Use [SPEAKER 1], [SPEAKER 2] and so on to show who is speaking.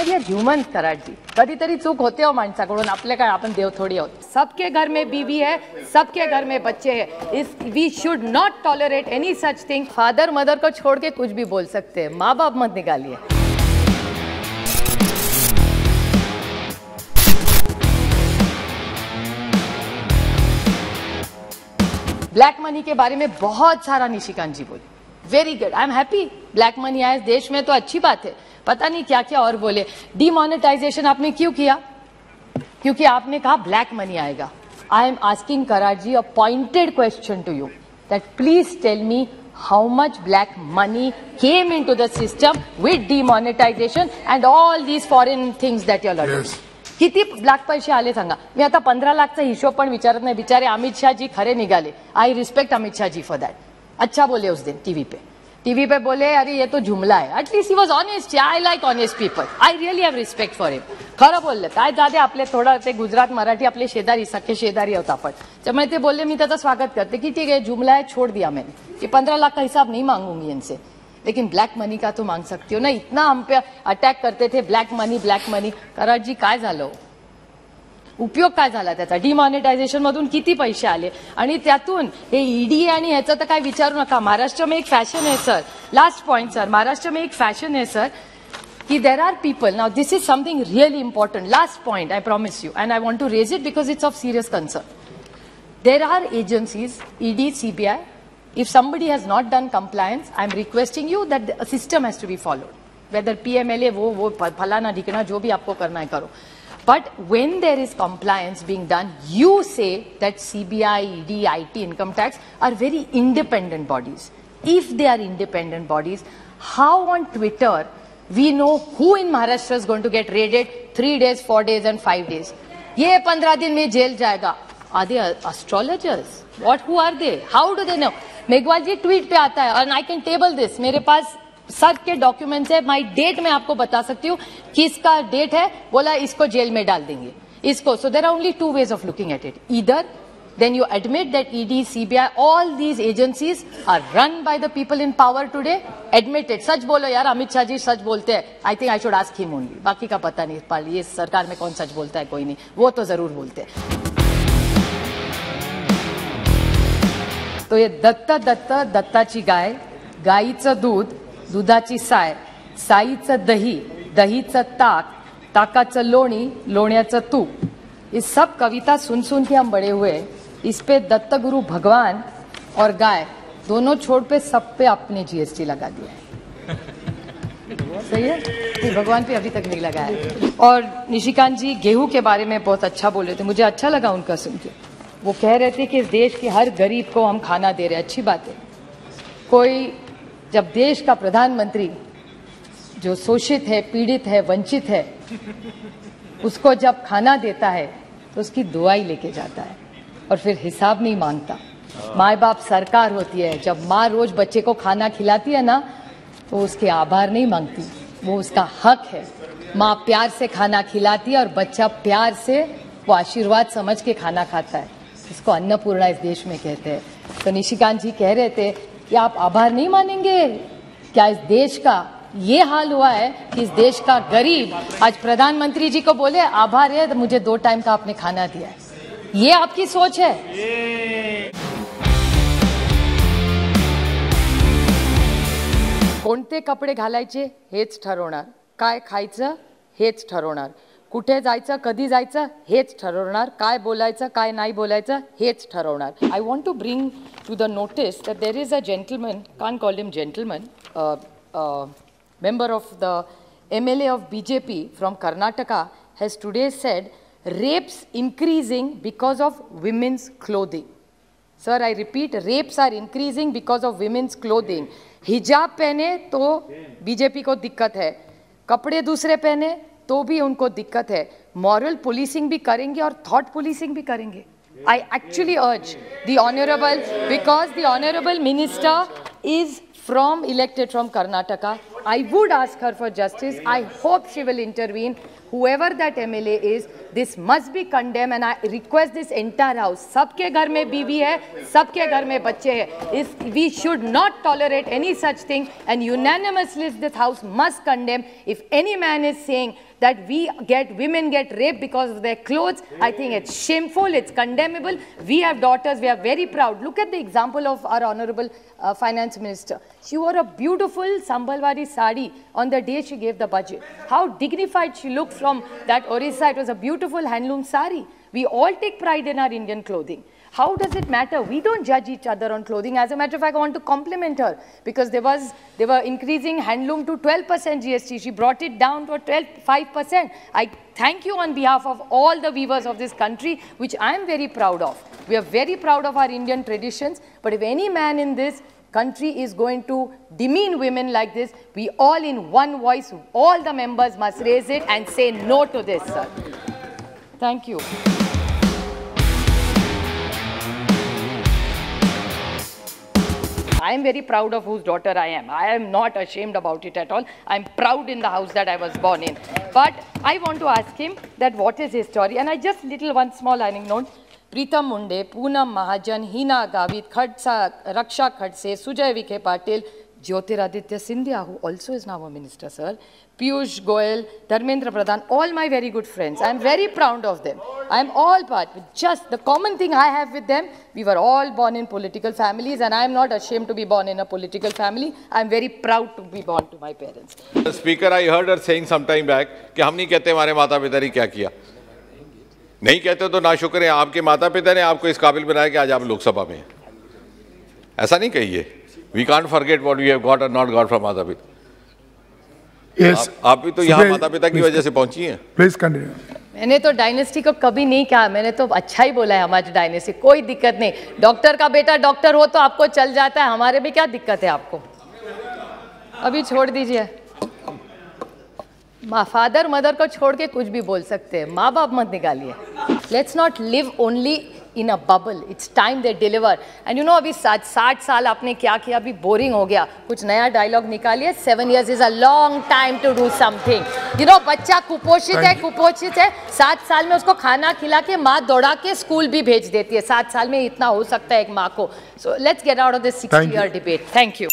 [SPEAKER 1] We are humans कराडजी. कधीतरी चूक होते हो माणसाकडून. आपले काय, आपण देव थोडी आहोत. सबके घर में बीवी है, सबके घर में बच्चे हैं. We should not tolerate any such thing. Father mother को छोड़ के कुछ भी बोल सकते हैं, माँ बाप मत निकालिए. ब्लैक मनी के बारे में बहुत सारा निशिकांत जी बोले. Very good, I am happy. Black money आए देश में तो अच्छी बात है. पता नहीं क्या क्या और बोले. डिमोनेटाइजेशन आपने क्यों किया? क्योंकि आपने कहा ब्लैक मनी आएगा. I am asking Karad ji a pointed question to you that please tell me how much black money came into the system with demonetisation and all these foreign things that you learn. किती black पैसे आले सांगा. मी आता 15 लाखचा हिशोब पण विचारत नाही. बिचारे अमित शाह जी खरे निघाले. I respect Amit Shah ji for that. अच्छा बोले उस दिन टीवी पे बोले अरे ये तो जुमला है. At least he was honest. I like honest people. I really have respect for him. खरं बोलले. काय जाते आपले थोडं ते गुजरात मराठी आपले शेजारी सख्खे शेजारी होता आपण. त्यामुळे ते बोलले मी त्याचं स्वागत करते की ठीक है जुमला है छोड़ दिया मैंने कि 15 लाख का हिसाब नहीं मांगूंगी इनसे. लेकिन ब्लैक मनी का तो मांग सकती हो ना. इतना हम पे अटॅक करते थे ब्लॅक मनी. कराड जी काय झालं? उपयोग काय झाला त्याचा? डिमॉनिटायझेशन मधून किती पैसे आले आणि त्यातून हे ईडी आणि ह्याचं तर काय विचारू नका. महाराष्ट्र में एक फॅशन है sir. Last point sir. Maharashtra में एक फॅशन है सर कि there are people. Now this is something really important. Last point I promise you and I want to raise it because it's of serious concern. There are agencies ED CBI. If somebody has not done compliance, I am requesting you that the system has to be followed. Whether PMLA, वो फलाना ढिकना जो भी आपको करना है करो. But when there is compliance being done, you say that CBI, ED, IT, income tax are very independent bodies. If they are independent bodies, how on Twitter we know who in Maharashtra is going to get raided 3 days, 4 days and 5 days? ये 15 दिन में jail जाएगा. Are they astrologers? What? Who are they? How do they know? Meghwal ji tweet पे आता है और I can table this. मेरे पास sir के डॉक्यूमेंट्स है. माई डेट मैं आपको बता सकती हूँ किसका डेट है. बोला इसको जेल में डाल देंगे इसको. So there are only 2 ways of looking at it. Either then you admit that ED, CBI, all these agencies are run by the people in power today. Admit it. सच बोलो यार. अमित शाह जी सच बोलते हैं. I think I should ask him only. बाकी का पता नहीं. ये सरकार में कौन सच बोलता है कोई नहीं. वो तो जरूर बोलते हैं. तो ये दत्ताची गाय, गाईचं दूध, दुधाची साय, साईचं दही, दहीचं ताक, ताकाचं लोणी, लोण्याचं तूप. ये सब कविता सुन के हम बड़े हुए. इस पे दत्त गुरु भगवान और गाय दोनों छोड़ पे सब पे आपने जीएसटी लगा दिया है. सही है? भगवान पे अभी तक नहीं लगाया है. और निशिकांत जी गेहूं के बारे में बहुत अच्छा बोल रहे थे. मुझे अच्छा लगा उनका सुन के. वो कह रहे थे कि इस देश के हर गरीब को हम खाना दे रहे हैं. अच्छी बात है. कोई जब देश का प्रधानमंत्री जो शोषित है, पीड़ित है, वंचित है, उसको जब खाना देता है तो उसकी दुआई लेके जाता है और फिर हिसाब नहीं मांगता. माँ बाप सरकार होती है. जब माँ रोज बच्चे को खाना खिलाती है ना तो उसके आभार नहीं मांगती. वो उसका हक है. माँ प्यार से खाना खिलाती है और बच्चा प्यार से वो आशीर्वाद समझ के खाना खाता है. इसको अन्नपूर्णा इस देश में कहते हैं. तो निशिकांत जी कह रहे थे कि आप आभार नहीं मानेंगे. क्या इस देश का ये हाल हुआ है कि इस देश का गरीब आज प्रधानमंत्री जी को बोले आभार है तो मुझे 2 टाइम का आपने खाना दिया है. ये आपकी सोच है. कोणते कपडे घालायचे हेच ठरवणार. काय खायचं हेच ठरवणार. कुठे जायचं कधी जायचं हेच ठरवणार. काय बोलायचं काय नाही बोलायचं हेच ठरवणार. I want to bring to the notice that there is a gentleman, can't call him gentleman, member of the MLA of BJP from Karnataka has today said rapes increasing because of women's clothing. Sir, I repeat, rapes are increasing because of women's clothing. हिजाब पहने तो BJP को दिक्कत है, कपड़े दूसरे पहने तो भी उनको दिक्कत है. मॉरल पुलिसिंग भी करेंगे और थॉट पुलिसिंग भी करेंगे. I actually urge the honorable, because the honorable minister is elected from Karnataka, I would ask her for justice. I hope she will intervene. Whoever that MLA is, this must be condemned, and I request this entire house. सबके घर में बीवी है, सबके घर में बच्चे हैं. We should not tolerate any such thing, and unanimously this house must condemn. If any man is saying that women get raped because of their clothes, I think it's shameful, it's condemnable. We have daughters, we are very proud. Look at the example of our Honorable Finance Minister. She wore a beautiful Sambalwari sari on the day she gave the budget. How dignified she looked from that Orissa. It was a beautiful handloom sari. We all take pride in our Indian clothing. How does it matter? We don't judge each other on clothing. As a matter of fact, I want to compliment her because they were increasing handloom to 12% GST. She brought it down to 5%. I thank you on behalf of all the weavers of this country, which I am very proud of. We are very proud of our Indian traditions. But if any man in this country is going to demean women like this, we all in one voice, all the members must raise it and say no to this, sir. Thank you. I am very proud of whose daughter I am. I am not ashamed about it at all. I am proud in the house that I was born in. But I want to ask him that what is his story. And I just one small anecdote. Pritam Munde, Poonam Mahajan, Hina Gavit, Raksha Khadse, Sujay Vikhe Patil, Jyotiraditya Scindia, who also is now a minister, sir, Piyush Goyal, Dharmendra Pradhan, all my very good friends. I am very proud of them. I am all part. Just the common thing I have with them, we were all born in political families, and I am not ashamed to be born in a political family. I am very proud to be born to my parents.
[SPEAKER 2] Speaker, I heard her saying some time back कि हम नहीं कहते हमारे माता पिता ने क्या किया. नहीं कहते तो ना शुक्र है आपके माता पिता ने आपको इस काबिल बनाया कि आज आप लोकसभा में हैं. ऐसा नहीं कहिए. We can't forget what we have got or not got from माता पिता.
[SPEAKER 3] Yes.
[SPEAKER 2] आप भी तो यहाँ माता पिता की वजह से पहुंची हैं.
[SPEAKER 3] Please continue.
[SPEAKER 1] मैंने तो डायनेस्टी को कभी नहीं कहा. मैंने तो अच्छा ही बोला है हमारी डायनेस्टी. कोई दिक्कत नहीं. डॉक्टर का बेटा डॉक्टर हो तो आपको चल जाता है. हमारे में क्या दिक्कत है आपको? अभी छोड़ दीजिए. फादर मदर को छोड़ के कुछ भी बोल सकते हैं. माँ बाप मत निकालिए. Let's not live only in a bubble. It's time they deliver. And you know, अभी 60 साल आपने क्या किया, अभी बोरिंग हो गया. कुछ नया डायलॉग निकालिए. 7 years is a long time to do something. You know, बच्चा कुपोषित है. 7 साल में उसको खाना खिला के माँ दौड़ा के स्कूल भी भेज देती है. 7 साल में इतना हो सकता है एक माँ को. So let's get out of this 60-year debate. Thank you.